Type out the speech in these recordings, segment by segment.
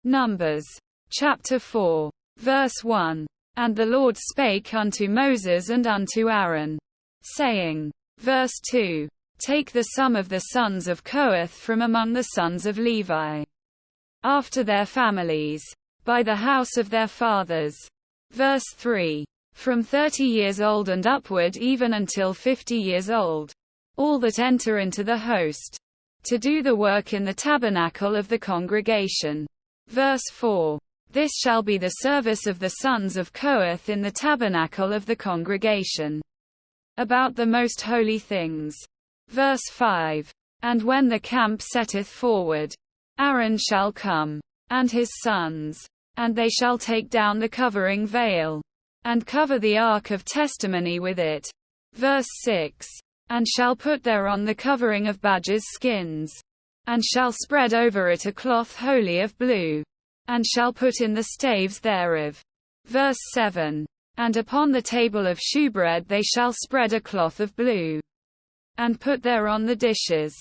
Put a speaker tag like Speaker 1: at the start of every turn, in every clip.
Speaker 1: Numbers. Chapter 4. Verse 1. And the Lord spake unto Moses and unto Aaron, saying. Verse 2. Take the sum of the sons of Kohath from among the sons of Levi, after their families, by the house of their fathers. Verse 3. From 30 years old and upward even until 50 years old, all that enter into the host, to do the work in the tabernacle of the congregation. Verse 4. This shall be the service of the sons of Kohath in the tabernacle of the congregation, about the most holy things. Verse 5. And when the camp setteth forward, Aaron shall come, and his sons, and they shall take down the covering veil, and cover the ark of testimony with it. Verse 6. And shall put thereon the covering of badgers' skins, and shall spread over it a cloth wholly of blue, and shall put in the staves thereof. Verse 7. And upon the table of shewbread they shall spread a cloth of blue, and put thereon the dishes,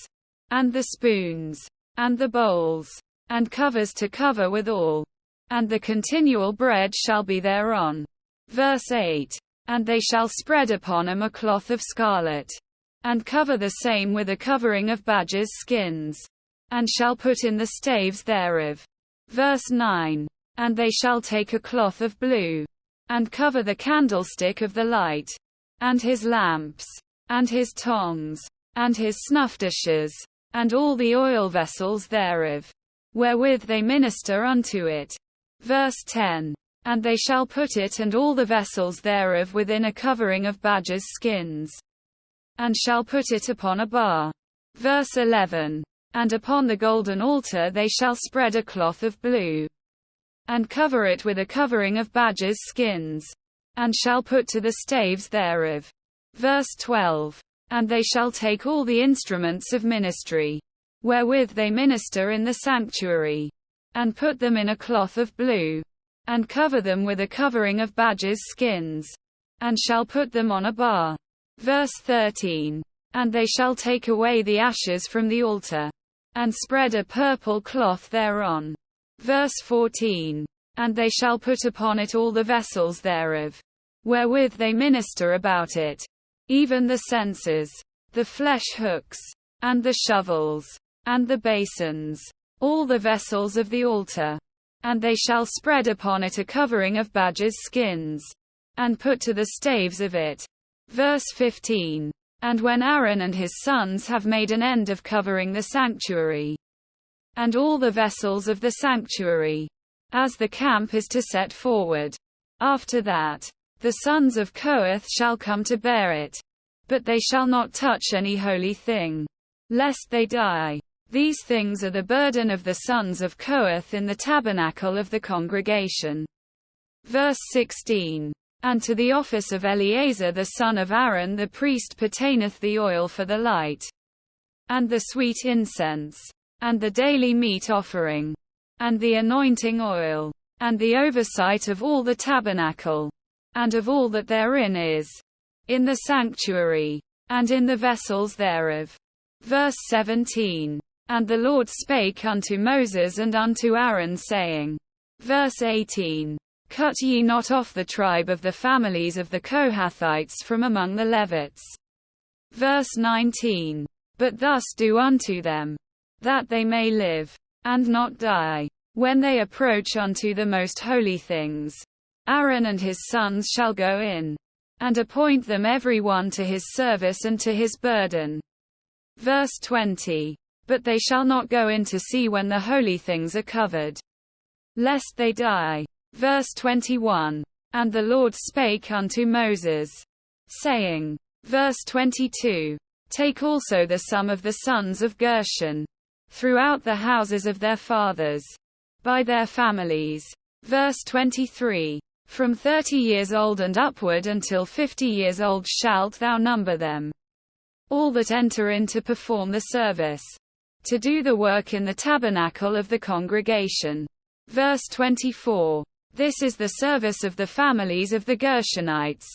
Speaker 1: and the spoons, and the bowls, and covers to cover withal, and the continual bread shall be thereon. Verse 8. And they shall spread upon them a cloth of scarlet, and cover the same with a covering of badgers' skins, and shall put in the staves thereof. Verse 9. And they shall take a cloth of blue, and cover the candlestick of the light, and his lamps, and his tongs, and his snuffdishes, and all the oil vessels thereof, wherewith they minister unto it. Verse 10. And they shall put it and all the vessels thereof within a covering of badgers' skins, and shall put it upon a bar. Verse 11. And upon the golden altar they shall spread a cloth of blue, and cover it with a covering of badgers' skins, and shall put to the staves thereof. Verse 12. And they shall take all the instruments of ministry, wherewith they minister in the sanctuary, and put them in a cloth of blue, and cover them with a covering of badgers' skins, and shall put them on a bar. Verse 13. And they shall take away the ashes from the altar, and spread a purple cloth thereon. Verse 14. And they shall put upon it all the vessels thereof, wherewith they minister about it, even the censers, the flesh hooks, and the shovels, and the basins, all the vessels of the altar. And they shall spread upon it a covering of badgers' skins, and put to the staves of it. Verse 15. And when Aaron and his sons have made an end of covering the sanctuary, and all the vessels of the sanctuary, as the camp is to set forward, after that, the sons of Kohath shall come to bear it, but they shall not touch any holy thing, lest they die. These things are the burden of the sons of Kohath in the tabernacle of the congregation. Verse 16. And to the office of Eleazar the son of Aaron the priest pertaineth the oil for the light, and the sweet incense, and the daily meat offering, and the anointing oil, and the oversight of all the tabernacle, and of all that therein is, in the sanctuary, and in the vessels thereof. Verse 17. And the Lord spake unto Moses and unto Aaron, saying. Verse 18. Cut ye not off the tribe of the families of the Kohathites from among the Levites. Verse 19. But thus do unto them, that they may live, and not die, when they approach unto the most holy things. Aaron and his sons shall go in, and appoint them every one to his service and to his burden. Verse 20. But they shall not go in to see when the holy things are covered, lest they die. Verse 21. And the Lord spake unto Moses, saying. Verse 22. Take also the sum of the sons of Gershon, throughout the houses of their fathers, by their families. Verse 23. From 30 years old and upward until 50 years old shalt thou number them, all that enter in to perform the service, to do the work in the tabernacle of the congregation. Verse 24. This is the service of the families of the Gershonites,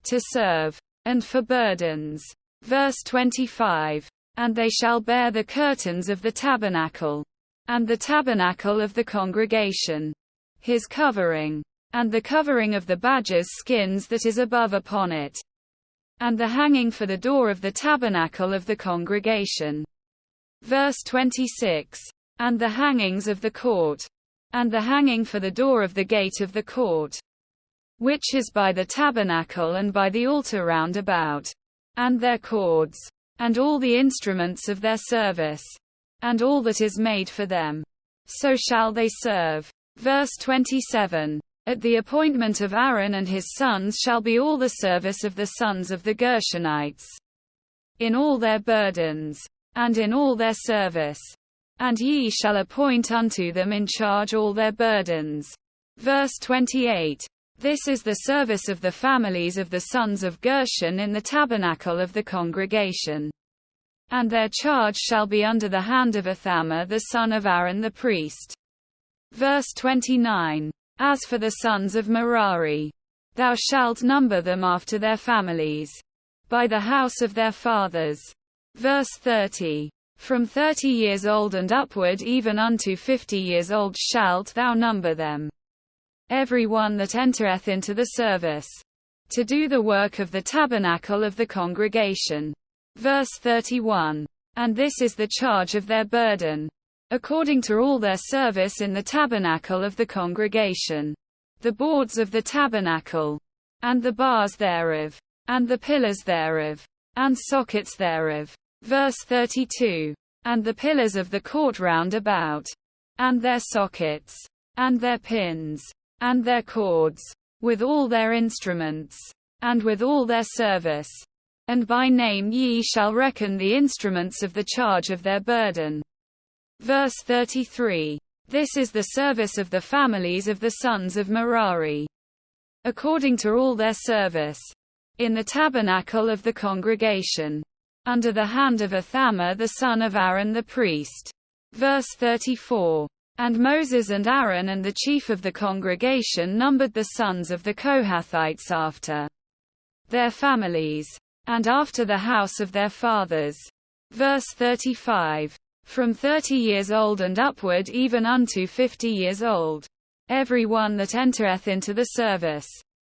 Speaker 1: to serve, and for burdens. Verse 25. And they shall bear the curtains of the tabernacle, and the tabernacle of the congregation, his covering, and the covering of the badger's skins that is above upon it, and the hanging for the door of the tabernacle of the congregation. Verse 26. And the hangings of the court, and the hanging for the door of the gate of the court, which is by the tabernacle and by the altar round about, and their cords, and all the instruments of their service, and all that is made for them. So shall they serve. Verse 27. At the appointment of Aaron and his sons shall be all the service of the sons of the Gershonites, in all their burdens, and in all their service. And ye shall appoint unto them in charge all their burdens. Verse 28. This is the service of the families of the sons of Gershon in the tabernacle of the congregation. And their charge shall be under the hand of Ithamar the son of Aaron the priest. Verse 29. As for the sons of Merari, thou shalt number them after their families, by the house of their fathers. Verse 30. From 30 years old and upward even unto 50 years old shalt thou number them. Every one that entereth into the service, to do the work of the tabernacle of the congregation. Verse 31. And this is the charge of their burden, according to all their service in the tabernacle of the congregation. The boards of the tabernacle, and the bars thereof, and the pillars thereof, and sockets thereof. Verse 32. And the pillars of the court round about, and their sockets, and their pins, and their cords, with all their instruments, and with all their service. And by name ye shall reckon the instruments of the charge of their burden. Verse 33. This is the service of the families of the sons of Merari, according to all their service, in the tabernacle of the congregation, under the hand of Ithamar the son of Aaron the priest. Verse 34. And Moses and Aaron and the chief of the congregation numbered the sons of the Kohathites after their families, and after the house of their fathers. Verse 35. From 30 years old and upward even unto 50 years old, every one that entereth into the service,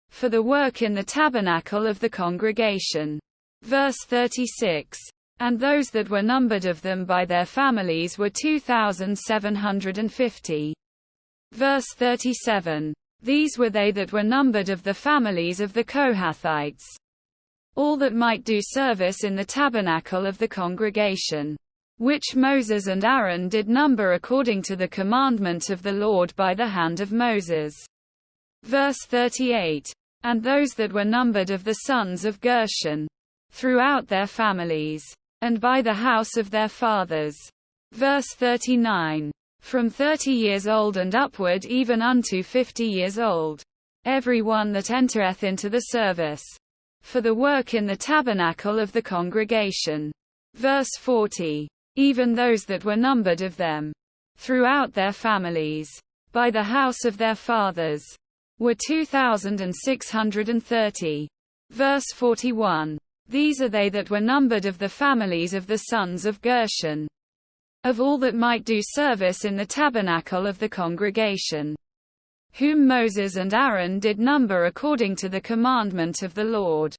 Speaker 1: for the work in the tabernacle of the congregation. Verse 36. And those that were numbered of them by their families were 2,750. Verse 37. These were they that were numbered of the families of the Kohathites, all that might do service in the tabernacle of the congregation, which Moses and Aaron did number according to the commandment of the Lord by the hand of Moses. Verse 38. And those that were numbered of the sons of Gershon, throughout their families, and by the house of their fathers. Verse 39. From 30 years old and upward even unto 50 years old, every one that entereth into the service, for the work in the tabernacle of the congregation. Verse 40. Even those that were numbered of them, throughout their families, by the house of their fathers, were 2,630. Verse 41. These are they that were numbered of the families of the sons of Gershon, of all that might do service in the tabernacle of the congregation, whom Moses and Aaron did number according to the commandment of the Lord.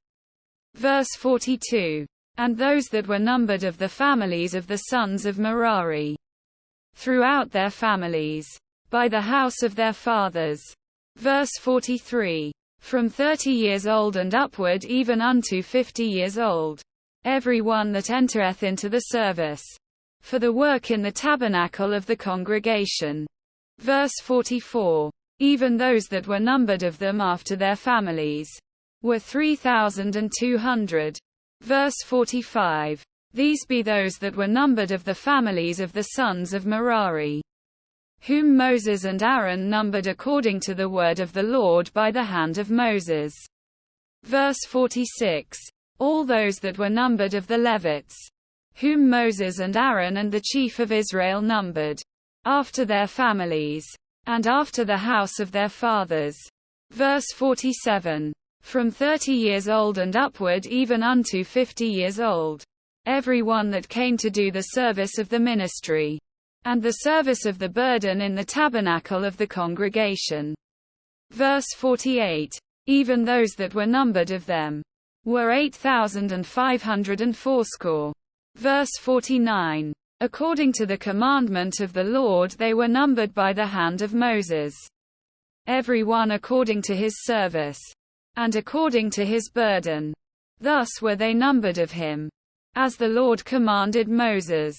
Speaker 1: Verse 42. And those that were numbered of the families of the sons of Merari, throughout their families, by the house of their fathers. Verse 43. From 30 years old and upward even unto 50 years old, every one that entereth into the service, for the work in the tabernacle of the congregation. Verse 44. Even those that were numbered of them after their families, were 3,200. Verse 45. These be those that were numbered of the families of the sons of Merari, whom Moses and Aaron numbered according to the word of the Lord by the hand of Moses. Verse 46. All those that were numbered of the Levites, whom Moses and Aaron and the chief of Israel numbered, after their families, and after the house of their fathers. Verse 47. From 30 years old and upward even unto 50 years old, every one that came to do the service of the ministry. and the service of the burden in the tabernacle of the congregation. Verse 48. Even those that were numbered of them were 8,580. Verse 49. According to the commandment of the Lord they were numbered by the hand of Moses, every one according to his service, and according to his burden. Thus were they numbered of him, as the Lord commanded Moses.